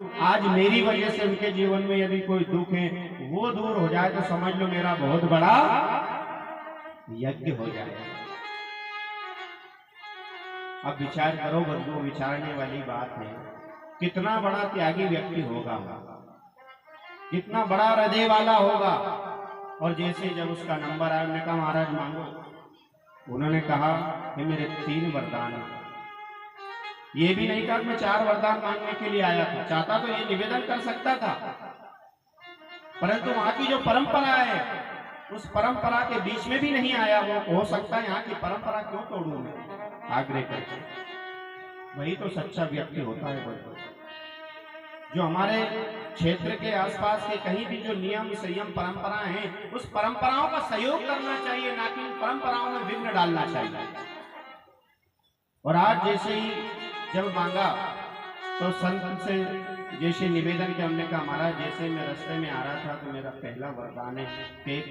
आज मेरी वजह से उनके जीवन में यदि कोई दुख है वो दूर हो जाए तो समझ लो मेरा बहुत बड़ा यज्ञ हो जाए। अब विचार करो बंधुओं, विचारने वाली बात है, कितना बड़ा त्यागी व्यक्ति होगा, कितना बड़ा हृदय वाला होगा। और जैसे जब उसका नंबर आया, उन्होंने कहा महाराज मांगो। उन्होंने कहा कि मेरे 3 वरदान हैं। ये भी नहीं कहा कि मैं 4 वरदान मांगने के लिए आया था, चाहता तो ये निवेदन कर सकता था, परंतु वहां की जो परंपरा है उस परंपरा के बीच में भी नहीं आया। वो हो सकता है यहाँ की परंपरा क्यों तोड़ू मैं आग्रह करके। वही तो सच्चा व्यक्ति होता है बंधु, जो हमारे क्षेत्र के आसपास के कहीं भी जो नियम संयम परंपराएं हैं उस परंपराओं का सहयोग करना चाहिए, ना कि उन परंपराओं में विघ्न डालना चाहिए। और आज जैसे ही जब मांगा तो संत से जैसे निवेदन के हमने कहा महाराज जैसे मैं रास्ते में आ रहा था तो मेरा पहला वरदान है कि एक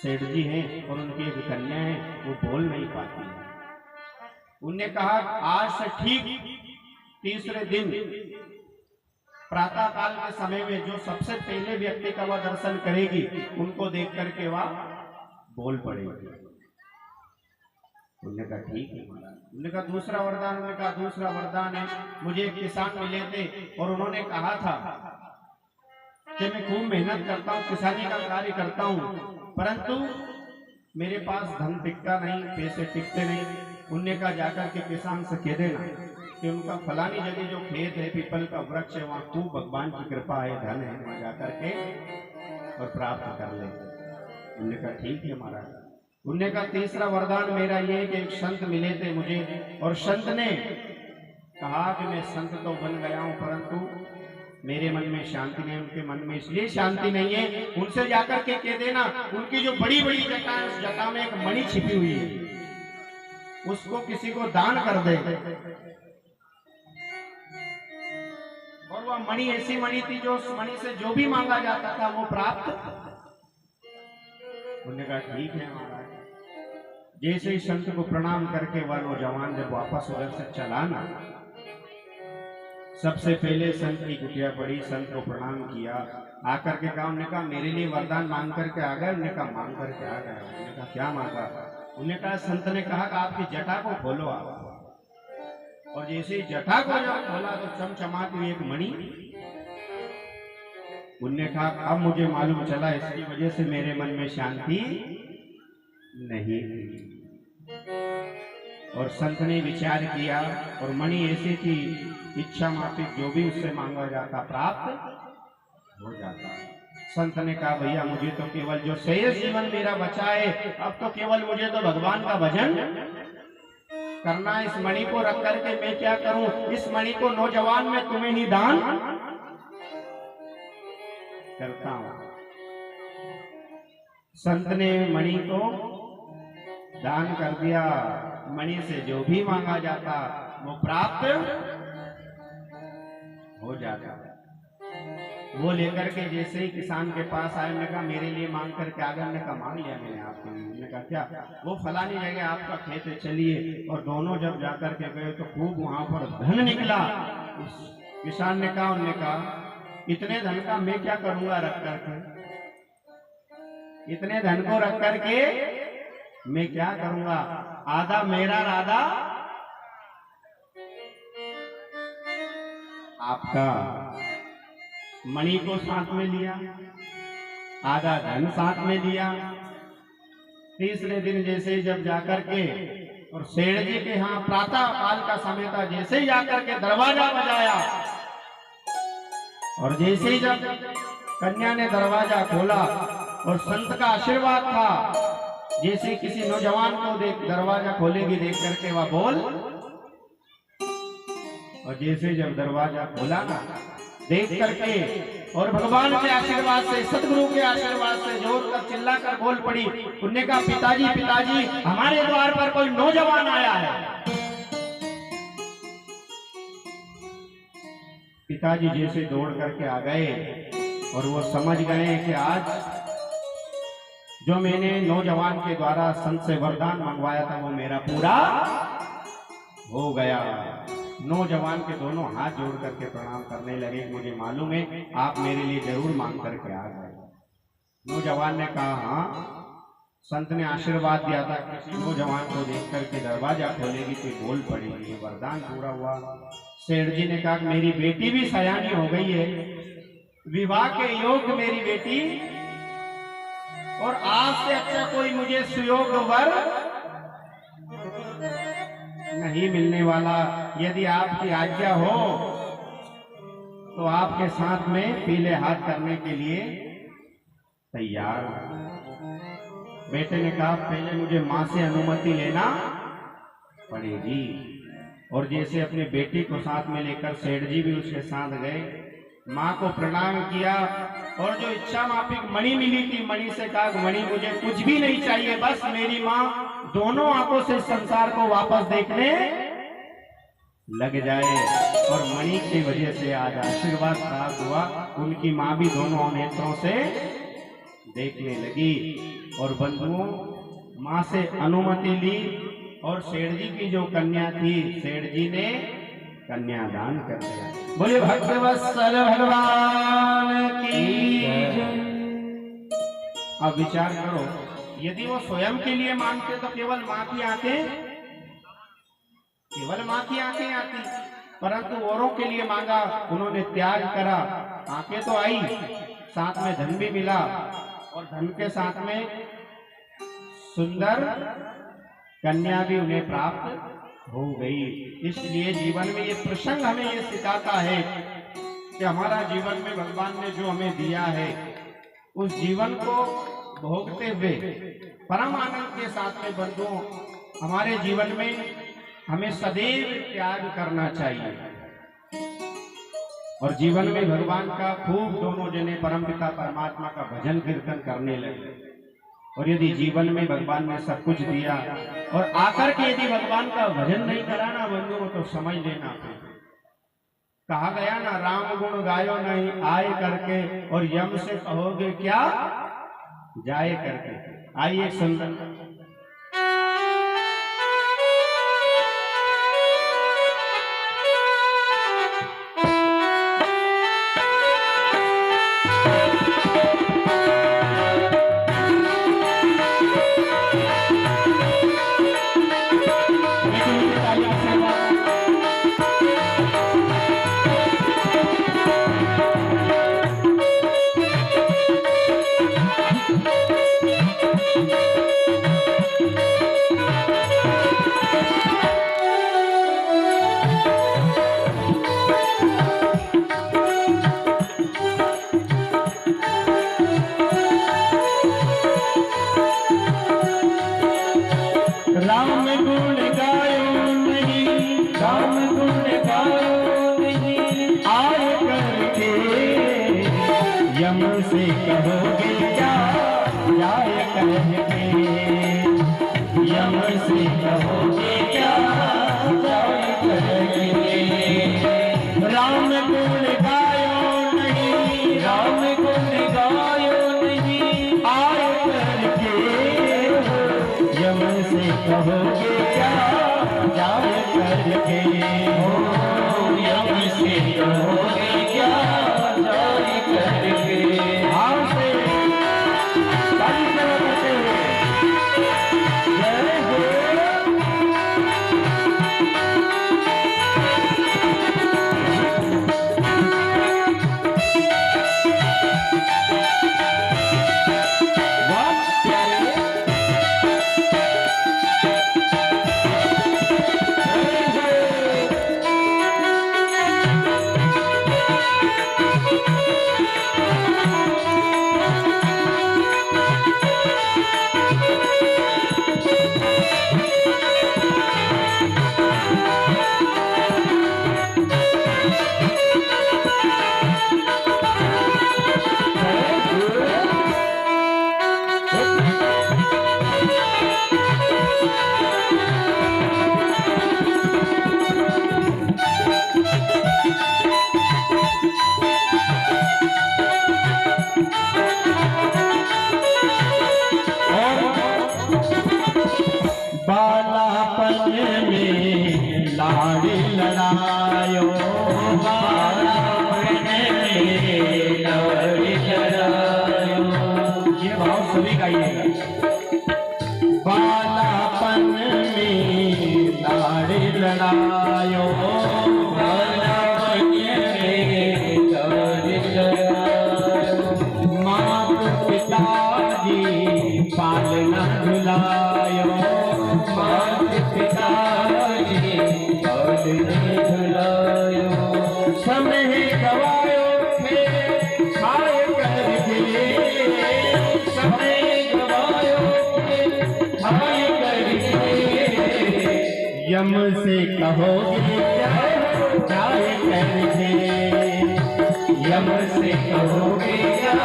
सेठ जी हैं और उनकी एक कन्या है, वो बोल नहीं पाती है। उनने कहा आज से ठीक तीसरे दिन प्रातः काल के समय में जो सबसे पहले व्यक्ति का वह दर्शन करेगी उनको देख करके वह बोल पड़ेगी। उन्होंने कहा ठीक है महाराज। उन्होंने कहा दूसरा वरदान, उन्होंने कहा दूसरा वरदान है मुझे एक किसान मिले थे और उन्होंने कहा था कि मैं खूब मेहनत करता हूँ, किसानी का कार्य करता हूँ, परंतु मेरे पास धन टिकता नहीं, पैसे टिकते नहीं। उन्होंने कहा जाकर के किसान से कह देना कि उनका फलानी जगह जो खेत है पीपल का वृक्ष है वहाँ खूब भगवान की कृपा है, धन है, वहां जाकर के और प्राप्त कर ले। उन्होंने कहा ठीक है महाराज। उन्होंने कहा तीसरा वरदान मेरा ये कि एक संत मिले थे मुझे और संत ने कहा कि मैं संत तो बन गया हूं परंतु मेरे मन में शांति नहीं, उनके मन में इसलिए शांति नहीं है, उनसे जाकर के कह देना उनकी जो बड़ी बड़ी जटा है उस जटा में एक मणि छिपी हुई है, उसको किसी को दान कर दे। और वह मणि ऐसी मणि थी जो उस मणि से जो भी मांगा जाता था वो प्राप्त। उन्होंने कहा ठीक है महाराज। जैसे ही संत को प्रणाम करके वह नौजवान जब वापस उधर से चला ना, सबसे पहले संत की कुटिया पड़ी, संत को प्रणाम किया, आकर के कहा, उन्होंने कहा मेरे लिए वरदान मांग करके आ गए। उन्होंने कहा मांग करके आ गया। उन्होंने कहा क्या मांगा? उन्होंने कहा संत ने कहा कि आपकी जटा को खोलो आप। और जैसे ही जटा को जब खोला तो चमचमाती हुई एक मणि। उन्होंने कहा अब मुझे मालूम चला इसकी वजह से मेरे मन में शांति नहीं। और संत ने विचार किया और मणि ऐसी थी इच्छा माफिक जो भी उससे मांगा जाता प्राप्त हो जाता। संत ने कहा भैया मुझे तो केवल जो शेष जीवन मेरा बचा है अब तो केवल मुझे तो भगवान का भजन करना। इस मणि को रख करके मैं क्या करूं? इस मणि को नौजवान में तुम्हें ही दान करता हूं। संत ने मणि को दान कर दिया। मणि से जो भी मांगा जाता वो प्राप्त हो जाता। वो लेकर के जैसे ही किसान के पास आए, मैंने कहा मेरे लिए मांग करके आ गया। मैंने कहा मांग लिया मैंने आपके लिए। मैंने कहा क्या? वो फलानी जगह आपका खेत है, चलिए। और दोनों जब जाकर के गए तो खूब वहां पर धन निकला। किसान ने कहा, उन्होंने कहा इतने धन का मैं क्या करूंगा रख करके, इतने धन को रख करके मैं क्या करूंगा? आधा मेरा राधा आपका। मणि को साथ में लिया, आधा धन साथ में लिया। तीसरे दिन जैसे जब जाकर के और सेठ जी के यहाँ प्रातः काल का समय था, जैसे ही जाकर के दरवाजा बजाया और जैसे ही जब कन्या ने दरवाजा खोला और संत का आशीर्वाद था, जैसे किसी नौजवान को देख दरवाजा खोलेगी देख करके वह बोल। और जैसे जब दरवाजा खोला ना देख करके और भगवान के आशीर्वाद से, सतगुरु के आशीर्वाद से जोर कर चिल्ला कर बोल पड़ी। उन्होंने कहा पिताजी पिताजी हमारे द्वार पर कोई नौजवान आया है। पिताजी जैसे दौड़ करके आ गए और वो समझ गए कि आज जो मैंने नौजवान के द्वारा संत से वरदान मंगवाया था वो मेरा पूरा हो गया। नौजवान के दोनों हाथ जोड़ करके प्रणाम करने लगे। मुझे मालूम है आप मेरे लिए जरूर मांग करके आ गए। नौजवान ने कहा हाँ, संत ने आशीर्वाद दिया था किसी नौजवान को देख करके दरवाजा खोलेगी तो बोल पड़ेगी, वरदान पूरा हुआ। सेठ जी ने कहा मेरी बेटी भी सयानी हो गई है, विवाह के योग मेरी बेटी, और आज से अच्छा कोई मुझे सुयोग वर नहीं मिलने वाला। यदि आपकी आज्ञा हो तो आपके साथ में पीले हाथ करने के लिए तैयार। बेटे ने कहा पहले मुझे मां से अनुमति लेना पड़ेगी। और जैसे अपनी बेटी को साथ में लेकर सेठ जी भी उसके साथ गए, मां को प्रणाम किया और जो इच्छा माफिक मणि मिली थी, मणि से कहा मणि मुझे कुछ भी नहीं चाहिए, बस मेरी मां दोनों आंखों से संसार को वापस देखने लग जाए। और मणि की वजह से आज आशीर्वाद प्राप्त हुआ, उनकी मां भी दोनों नेत्रों से देखने लगी। और बंधुओं, मां से अनुमति ली और सेठ जी की जो कन्या थी, सेठ जी ने कन्यादान कर दिया। बोले भक्तवत्सल भगवान की जय। अब विचार करो, यदि वो स्वयं के लिए मांगते तो केवल मां की आंखें आती, परंतु औरों के लिए मांगा, उन्होंने त्याग करा, आंखें तो आई, साथ में धन भी मिला, और धन के साथ में सुंदर कन्या भी उन्हें प्राप्त हो गई। इसलिए जीवन में ये प्रसंग हमें ये सिखाता है कि हमारा जीवन में भगवान ने जो हमें दिया है, उस जीवन को भोगते हुए परम आनंद के साथ में बंधुओं, हमारे जीवन में हमें सदैव त्याग करना चाहिए। और जीवन में भगवान का खूब दोनों जने परमपिता परमात्मा का भजन कीर्तन करने लगे। और यदि जीवन में भगवान ने सब कुछ दिया और आकर के यदि भगवान का भजन नहीं कराना बंधुओं, तो समझ लेना कहा गया ना, राम गुण गायो नहीं आए करके, और यम से कहोगे क्या जाए करके। आइए सुंदर से कहोगे क्या जाए करके, यम से कहोगे क्या जाए करके। राम गुण गायो नहीं, राम गुण गायो नहीं आए करके, यम से कहोगे क्या जाए करके। यम से कहोगे क्या जाए करके। सभी गाइएगा। बालापन में लाड़ लड़ायो, बालापन में लाड़ लड़ायो, मात पिताजी पालना झुलायो, मात पिताजी पालना झुलायो, समय गवायो फिर खाए करके, समय गवायो फिर खाए करके, यम से कहोगे क्या जाए करके, यम से कहोगे क्या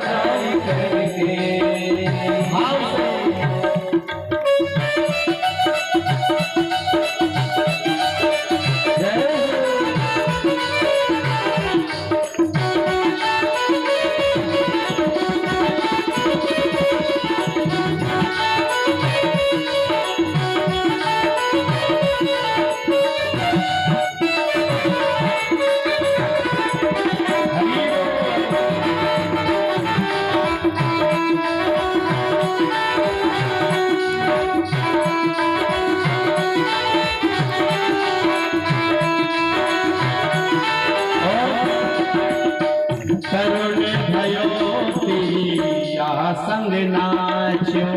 जाए करके। भाव से तरुण भयो पिया संग नाचो,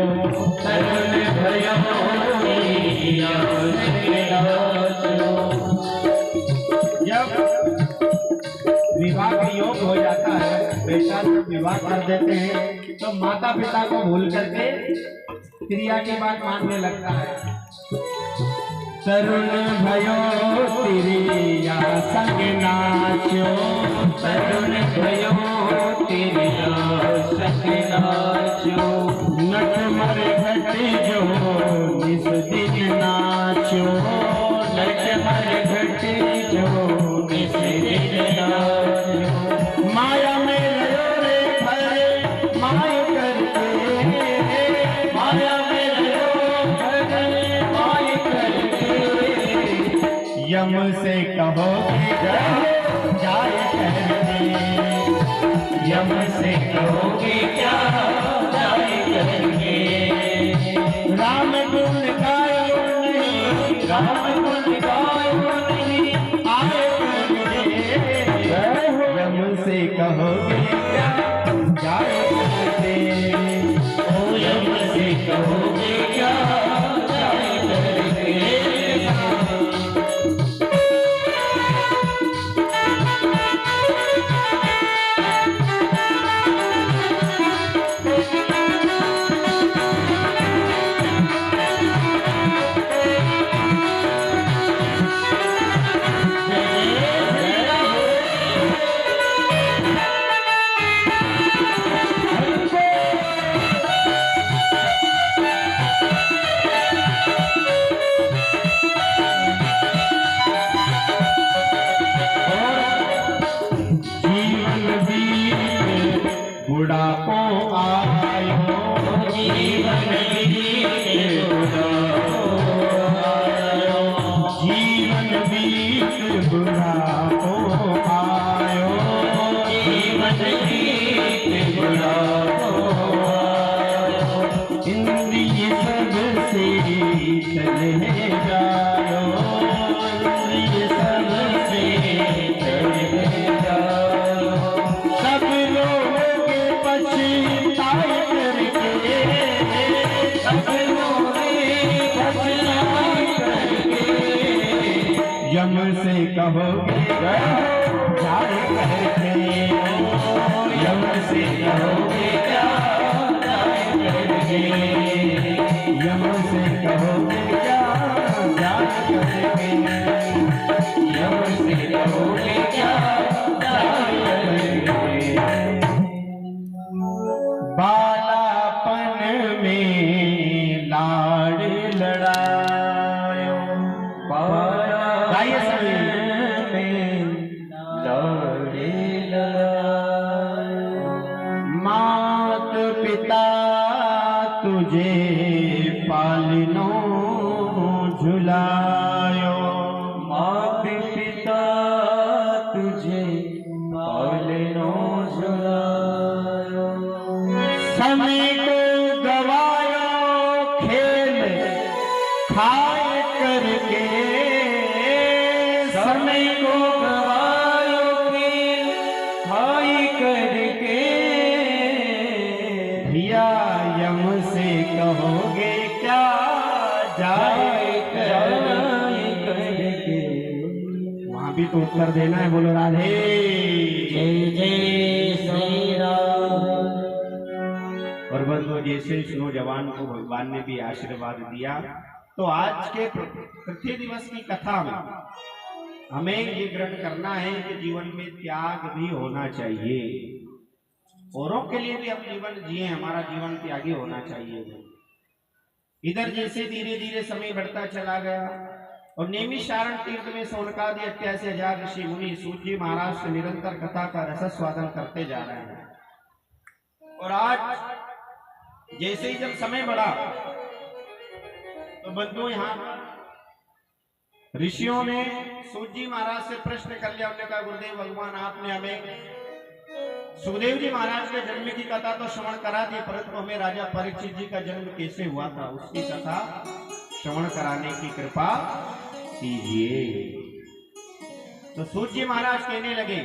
तरुण भयो पिया संग नाचो। जब विवाह का योग हो जाता है, बेटा जब विवाह कर देते हैं तो माता पिता को भूल करके क्रिया की बात मानने लगता है। तरुण भयो तिरिया संग नाचो, तरुण भयो तिरिया संग नाचो, नट मर घट जो निस दिन नाचो, नट मर घट जो निस दिन नाचो, माया में लयो रे भरे माय करके, माया में लयो भरे माय करके, यम से कहोगे जाए करके, यम से कहोगे क्या जाए करके। राम गुण गायो नहीं, राम गुण गायो नहीं आए करके, यम से कहोगे क्या जाए करके, ओ यम से कहोगे क्या जाए करके। बुढ़ापो आयो, जीवन बीत बुढ़ापो आयो, जीवन बीत बुढ़ापो आयो, जीवन बीत बुढ़ापो आयो, इंद्रिय सब से चले जायो, इंद्रिय सब से चले जायो, सब लोग पछताए करके, सब लोग पछताए करके, यम से कहोगे जाए करके, यम से कहोगे क्या जाए करके, यम से कहोगे क्या जाए करके, यम से कहोगे क्या जाए करके। बालापन में लाड़ लड़ायो, बालापन में लाड़ लड़ायो, मात पिता तुझे पालनो झुलायो, मात पिता तुझे पालनो झुलायो, समय कहोगे क्या जाए करके। वहां भी तो उत्तर देना है, बोलो राधे जय जय श्री राम। और बंधु जैसे इस नौजवान को भगवान ने भी आशीर्वाद दिया, तो आज के पृथ्वी दिवस की कथा में हमें ये ग्रहण करना है कि जीवन में त्याग भी होना चाहिए। औरों के लिए भी हम जीवन जिए, हमारा जीवन त्यागी होना चाहिए। इधर जैसे धीरे धीरे समय बढ़ता चला गया और नैमिषारण्य तीर्थ में शौनकादि 88,000 ऋषि मुनि सूत जी महाराज से निरंतर कथा का रसस्वादन करते जा रहे हैं। और आज जैसे ही जब समय बढ़ा तो बंधु यहाँ ऋषियों ने सूत जी महाराज से प्रश्न कर लिया। उन्होंने कहा गुरुदेव भगवान आपने हमें सुखदेव जी महाराज के जन्म की कथा तो श्रवण करा दी, परंतु हमें राजा परीक्षित जी का जन्म कैसे हुआ था उसकी कथा श्रवण कराने की कृपा कीजिए। तो सूत जी महाराज कहने लगे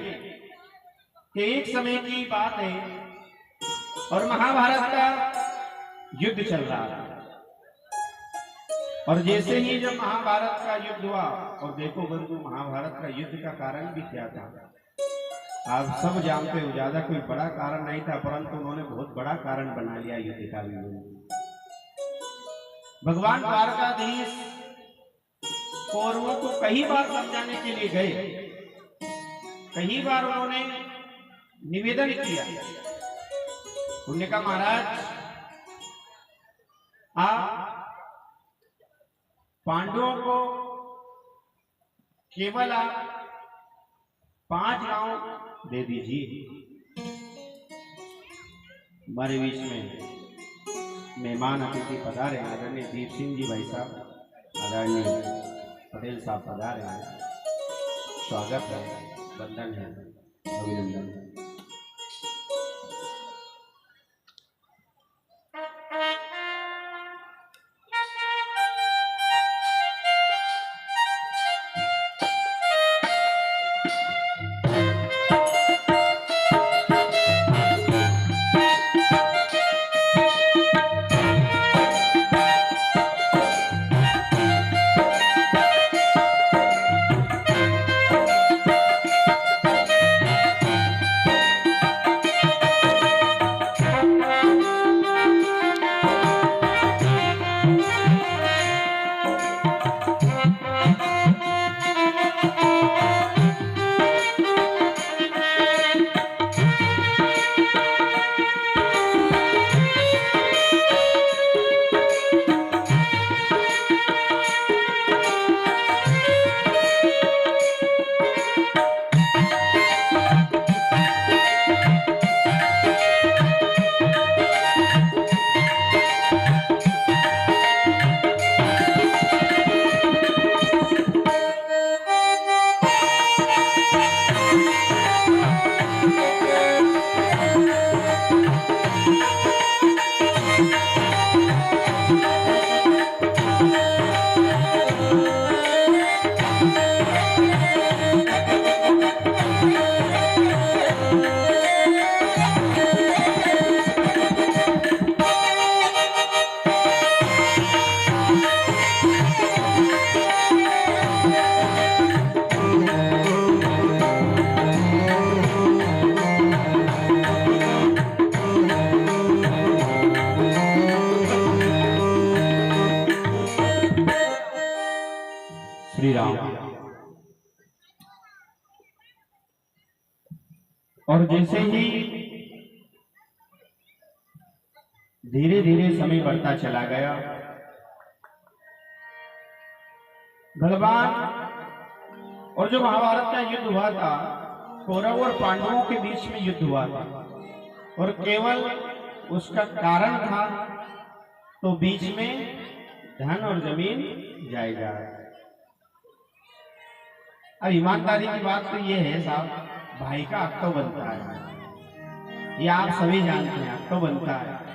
कि एक समय की बात है और महाभारत का युद्ध चल रहा था। और जैसे ही जब महाभारत का युद्ध हुआ, और देखो बंधु महाभारत का युद्ध का कारण भी क्या था, आप सब जानते हो, ज्यादा कोई बड़ा कारण नहीं था, परंतु उन्होंने बहुत बड़ा कारण बना लिया युद्ध का। भगवान द्वारकाधीश कौरवों को कई बार समझाने के लिए गए, कई बार उन्होंने निवेदन किया। उन्होंने कहा महाराज आप पांडवों को केवल आप 5 गांव दे दीजिए। हमारे बीच में मेहमान अतिथि पधारे, आदरणीय दीप सिंह जी भाई साहब, आदरणीय पटेल साहब पधारे हैं। स्वागत है, वंदन है, अभिनंदन है। श्री राम। और जैसे ही धीरे धीरे समय बढ़ता चला गया, भगवान और जो महाभारत का युद्ध हुआ था, कौरव और पांडवों के बीच में युद्ध हुआ था, और केवल उसका कारण था तो बीच में धन और जमीन जायजा। अब ईमानदारी की बात तो ये है साहब, भाई का हक तो बनता है, ये आप सभी जानते हैं, हक तो बनता है।